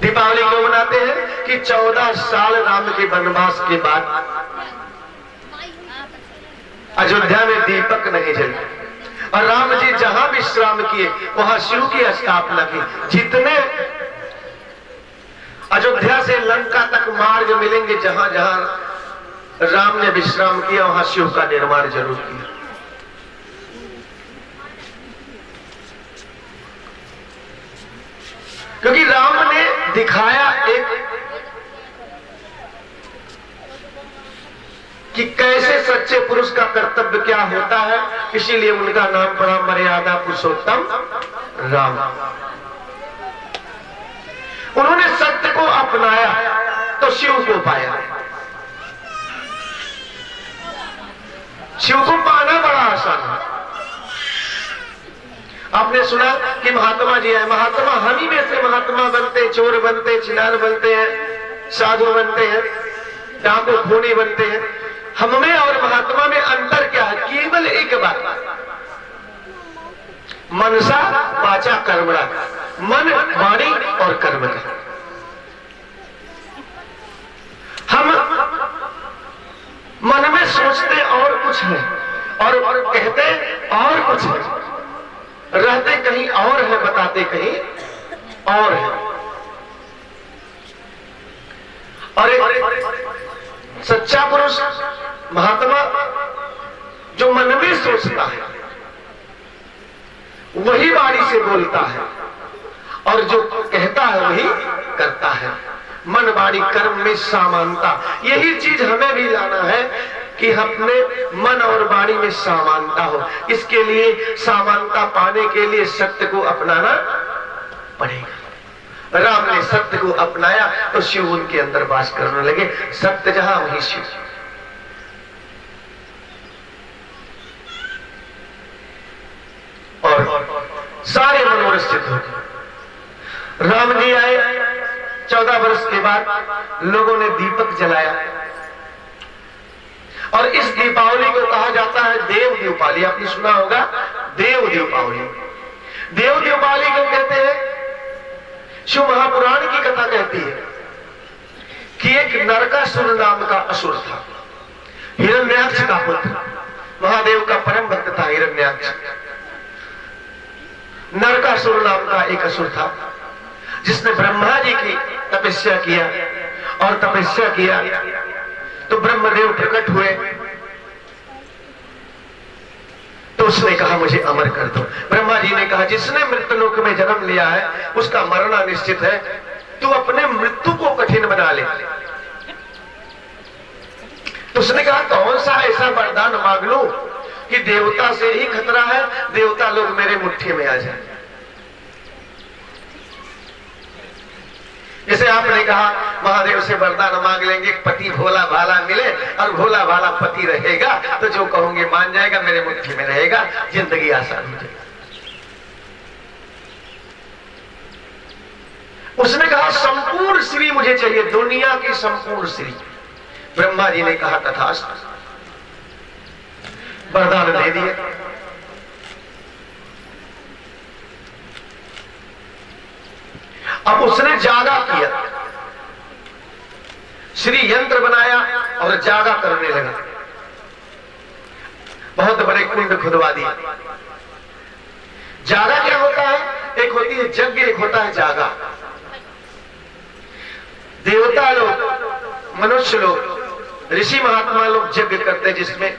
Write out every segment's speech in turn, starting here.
दीपावली क्यों मनाते हैं? कि 14 साल राम के वनवास के बाद अयोध्या में दीपक नहीं जले और राम जी जहां विश्राम किए वहां शिव की स्थापना की। जितने अयोध्या से लंका तक मार्ग मिलेंगे, जहां जहां राम ने विश्राम किया वहां शिव का निर्माण जरूर किया। क्योंकि राम ने दिखाया एक कि कैसे सच्चे पुरुष का कर्तव्य क्या होता है, इसीलिए उनका नाम पड़ा मर्यादा पुरुषोत्तम राम। उन्होंने सत्य को अपनाया तो शिव को पाया। शिव को पाना बड़ा आसान है। आपने सुना कि महात्मा जी है, महात्मा हम ही में से महात्मा बनते, चोर बनते, चिनार बनते हैं, साधु बनते हैं, डाकू खूनी बनते हैं। हम में और महात्मा में अंतर क्या है? केवल एक बात, मनसा वाचा कर्मणा, मन वाणी और कर्म का। हम मन में सोचते और कुछ है और कहते और कुछ है, रहते कहीं और है, बताते कहीं और है। और एक सच्चा पुरुष महात्मा जो मन में सोचता है वही वाणी से बोलता है और जो कहता है वही करता है। मन वाणी कर्म में समानता, यही चीज हमें भी लाना है कि अपने मन और वाणी में समानता हो। इसके लिए समानता पाने के लिए सत्य को अपनाना पड़ेगा। राम ने सत्य को अपनाया तो शिव उनके अंदर वास करने लगे। सत्य जहां वही शिव। और सारे मनोरथ सिद्ध हो गए। राम जी आए, 14 वर्ष के बाद लोगों ने दीपक जलाया और इस दीपावली को कहा जाता है देव दीपावली। आपने सुना होगा देव दीपावली। देव दीपावली क्यों कहते हैं? शिव महापुराण की कथा कहती है कि एक नरकासुर नाम का असुर था, हिरण्याक्ष का पुत्र, महादेव का परम भक्त था हिरण्याक्ष। नरकासुर नाम का एक असुर था जिसने ब्रह्मा जी की तपस्या किया और तपस्या किया तो ब्रह्मदेव प्रकट हुए तो उसने कहा मुझे अमर कर दो। ब्रह्मा जी ने कहा जिसने मृत्युलोक में जन्म लिया है उसका मरना निश्चित है, तू अपने मृत्यु को कठिन बना ले। तो उसने कहा कौन सा ऐसा वरदान मांग लूं कि देवता से ही खतरा है, देवता लोग मेरे मुट्ठी में आ जाए। जैसे आपने कहा महादेव से वरदान मांग लेंगे पति भोला भाला मिले और भोला भाला पति रहेगा तो जो कहोगे मान जाएगा, मेरे मुट्ठी में रहेगा, जिंदगी आसान हो जाएगी। उसने कहा संपूर्ण श्री मुझे चाहिए, दुनिया की संपूर्ण श्री। ब्रह्मा जी ने कहा तथास्तु, वरदान दे दिए। अब उसने जागा किया, श्री यंत्र बनाया और जागा करने लगा। बहुत बड़े कुंड खुदवा दिए। जागा क्या होता है? एक होती है यज्ञ, एक होता है जागा। देवता लोग, मनुष्य लोग, ऋषि महात्मा लोग यज्ञ करते हैं जिसमें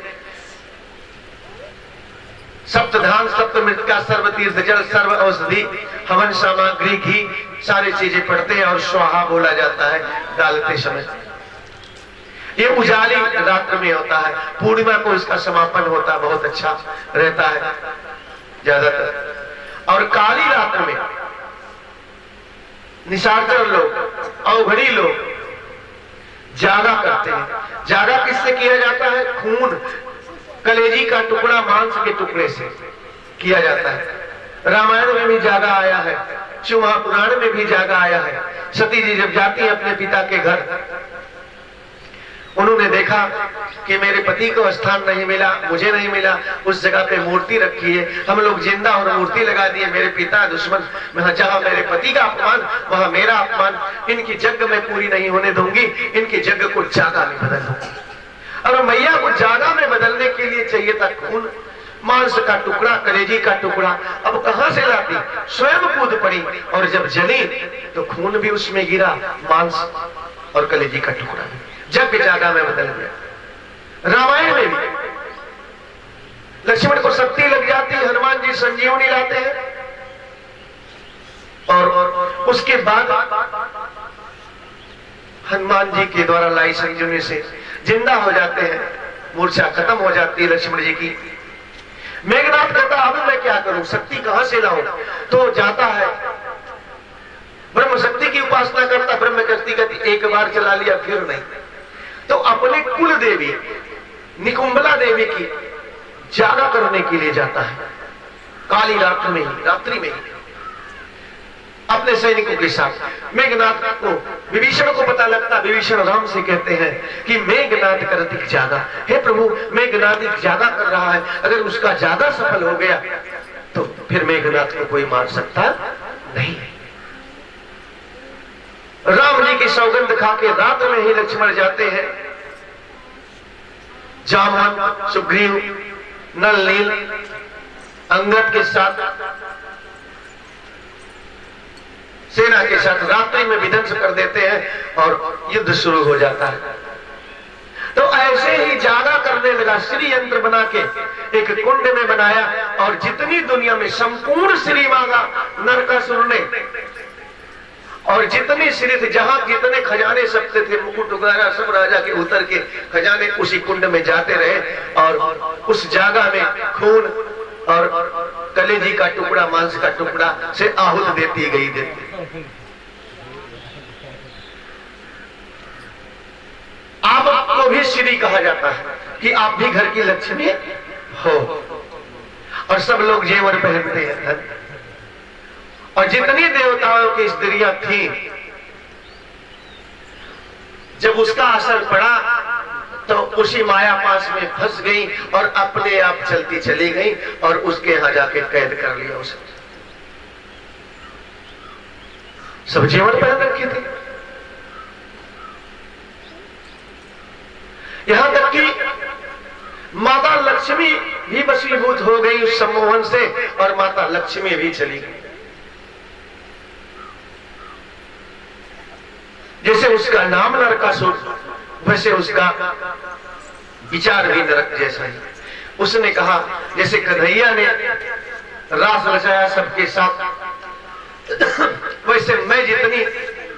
सप्तधान, सप्तमृतिका, सर्व तीर्थ जल, सर्व औषधि, हवन सामग्री, घी, सारी चीजें पढ़ते हैं और स्वाहा बोला जाता है डालते समय। ये उजाली रात्र में होता है, पूर्णिमा को इसका समापन होता है, बहुत अच्छा रहता है ज्यादातर। और काली रात्र में निशाचर लोग, अवघड़ी लोग जागा करते हैं। जागा किससे किया जाता है? खून, कलेजी का टुकड़ा, मांस के टुकड़े से किया जाता है। रामायण में भी जागा आया है, शिव महापुराण में भी जागा आया है। सती जी जब जाती है अपने पिता के घर, उन्होंने देखा कि मेरे पति को स्थान नहीं मिला, मुझे नहीं मिला, उस जगह पे मूर्ति रखी है, हम लोग जिंदा और मूर्ति लगा दिए, मेरे पिता दुश्मन, मैं जहां मेरे पति का अपमान वहां मेरा अपमान, इनकी यज्ञ में पूरी नहीं होने दूंगी, इनके यज्ञ को जागा में बदल दूंगी। और मैया को जागा में बदलने के लिए चाहिए था खून, मांस का टुकड़ा, कलेजी का टुकड़ा। अब कहां से लाती? स्वयं कूद पड़ी और जब जली तो खून भी उसमें गिरा, मांस और कलेजी का टुकड़ा भी, जग जागा में बदल गया। रामायण में भी लक्ष्मण को शक्ति लग जाती, हनुमान जी संजीवनी लाते हैं और उसके बाद हनुमान जी के द्वारा लाई संजीवनी से जिंदा हो जाते हैं, मूर्छा खत्म हो जाती है लक्ष्मण जी की। मेघनाथ कहता अब मैं क्या करूं, शक्ति कहां से लाऊं? तो जाता है ब्रह्म शक्ति की उपासना करता, ब्रह्म शक्ति कहती एक बार चला लिया फिर नहीं, तो अपने कुल देवी निकुंभला देवी की जागा करने के लिए जाता है, काली रात्रि में ही अपने सैनिकों के साथ। मेघनाथ को, विभीषण को पता लगता, विभीषण राम से कहते हैं कि मेघनाथ करतिक जागा, हे प्रभु मेघनाथ जागा कर रहा है, अगर उसका जागा सफल हो गया तो फिर मेघनाथ को कोई मार सकता नहीं। राम जी की सौगंध खा के रात में ही लक्ष्मण जाते हैं, जामवन, सुग्रीव, नल नील, अंगद के साथ, सेना के साथ रात्रि में विध्वंस कर देते हैं और युद्ध शुरू हो जाता है। तो ऐसे ही जागा करने लगा, श्री यंत्र बना के एक कुंड में बनाया और जितनी दुनिया में संपूर्ण श्री मांगा नरकासुर ने, और जितनी श्री थे, जहां जितने खजाने सबसे थे, मुकुट वगैरह सब राजा के उतर के खजाने उसी कुंड में जाते रहे और उस जागा में खून और कलेजी का टुकड़ा, मांस का टुकड़ा से आहुत देती गई। आपको भी श्री कहा जाता है कि आप भी घर की लक्ष्मी हो, और सब लोग जेवर पहनते हैं। और जितनी देवताओं की स्त्रियां थी, जब उसका असर पड़ा तो उसी माया पास में फंस गई और अपने आप चलती चली गई और उसके यहां जाके कैद कर लिया उसे। सब जेवर पहन रखे थे, यहां तक कि माता लक्ष्मी भी वशीभूत हो गई उस सम्मोहन से और माता लक्ष्मी भी चली गई। जैसे उसका नाम नरकासुर, वैसे उसका विचार भी नरक जैसा ही। उसने कहा जैसे कन्हैया ने रास रचाया सबके साथ, वैसे मैं जितनी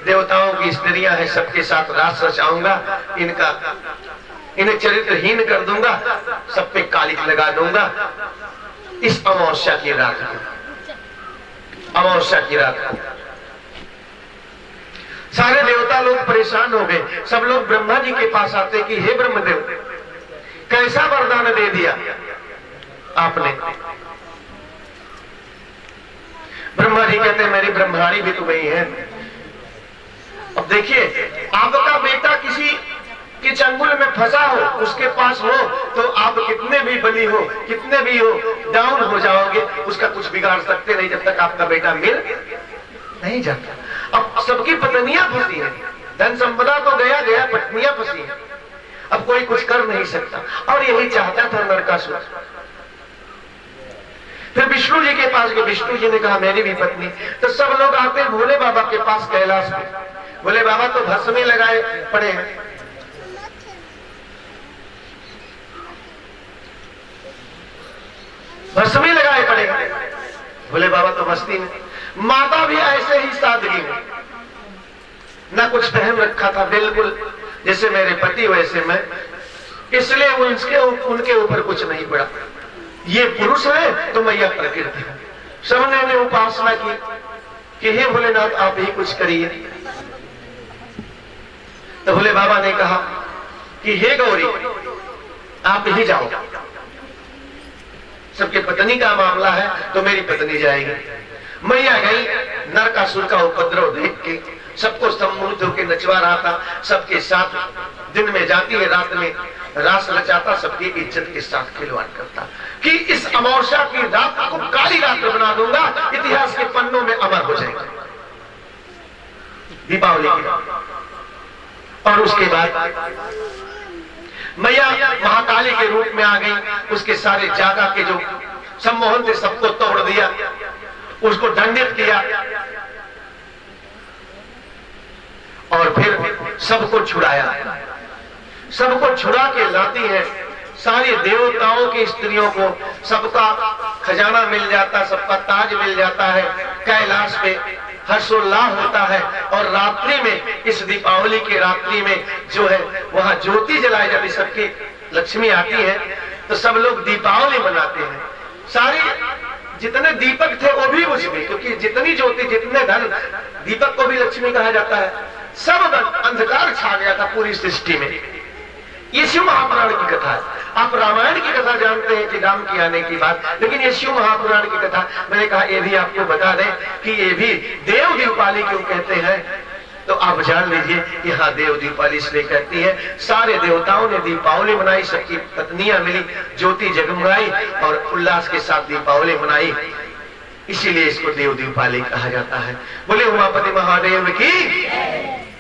देवताओं की स्त्रियां हैं सबके साथ रास रचाऊंगा, इन्हें चरित्रहीन कर दूंगा, सब पे कालिक लगा दूंगा। इस अमावस्या की रात को सारे देवता लोग परेशान हो गए, सब लोग ब्रह्मा जी के पास आते कि हे ब्रह्मदेव, कैसा वरदान दे दिया आपने? ब्रह्मा जी कहते मेरी ब्रह्मरानी भी तो वही है। अब देखिए, आपका बेटा किसी के चंगुल में फंसा हो, उसके पास हो, तो आप कितने भी बली हो, कितने भी हो, डाउन हो जाओगे, उसका कुछ बिगाड़ सकते नहीं जब तक आपका बेटा मिल नहीं जाता। अब सबकी पत्नियां फंसी हैं, धन संपदा तो गया, पत्नियां फंसी हैं, अब कोई कुछ कर नहीं सकता। और यही चाहता था नरकासुर। फिर विष्णु जी के पास गए, विष्णु जी ने कहा मेरी भी पत्नी। तो सब लोग आते हैं भोले बाबा के पास कैलाश में, भोले बाबा तो भस्म लगाए पड़े हैं। भस्मी लगाए पड़े भोले बाबा तो मस्ती में। माता भी ऐसे ही सादगी में, ना कुछ पहन रखा था, बिल्कुल जैसे मेरे पति वैसे मैं, इसलिए उनके ऊपर कुछ नहीं पड़ा। ये पुरुष है तो मैया प्रकृति है। सबने ने उपासना की कि हे भोलेनाथ आप ही कुछ करिए। तो भोले बाबा ने कहा कि हे गौरी आप ही जाओ, सबके पत्नी का मामला है तो मेरी पत्नी जाएगी। मैया गई, नरकासुर का उपद्रव देख के सबको सम्मोहित होकर नचवा रहा था, सबके साथ दिन में जाती है, रात में रास रचाता, सबकी इज्जत के साथ खिलवाड़ करता कि इस अमावस्या की रात को काली रात बना दूंगा, इतिहास के पन्नों में अमर हो जाएगा दीपावली की रात। और उसके बाद मैया महाकाली के रूप में आ गई, उसके सारे जागा के जो सम्मोहन थे सबको तोड़ दिया, उसको दंडित किया और फिर सबको छुड़ाया। सबको छुड़ा के लाती है, सारे देवताओं की स्त्रियों को सबका खजाना मिल जाता, सबका ताज मिल जाता है, कैलाश पे हर्षोल्लास होता है। और रात्रि में, इस दीपावली के रात्रि में जो है वहां ज्योति जलाई जाती, सबकी लक्ष्मी आती है तो सब लोग दीपावली मनाते हैं। सारे जितने दीपक थे वो भी बुझ गए, क्योंकि जितनी ज्योति, जितने धन, दीपक को भी लक्ष्मी कहा जाता है, सब अंधकार छा गया था पूरी सृष्टि में। ये शिव महापुराण की कथा है। आप रामायण की कथा जानते हैं कि राम की आने की बात, लेकिन ये शिव महापुराण की कथा, मैंने कहा ये भी आपको बता दें कि ये भी देव दीपावली क्यों कहते हैं, तो आप जान लीजिए कि हाँ, देव दीपावली इसलिए कहती है, सारे देवताओं ने दीपावली मनाई, सबकी पत्नियां मिली, ज्योति जगमगाई और उल्लास के साथ दीपावली मनाई, इसीलिए इसको देव दीपावली कहा जाता है। बोले उमापति महादेव की।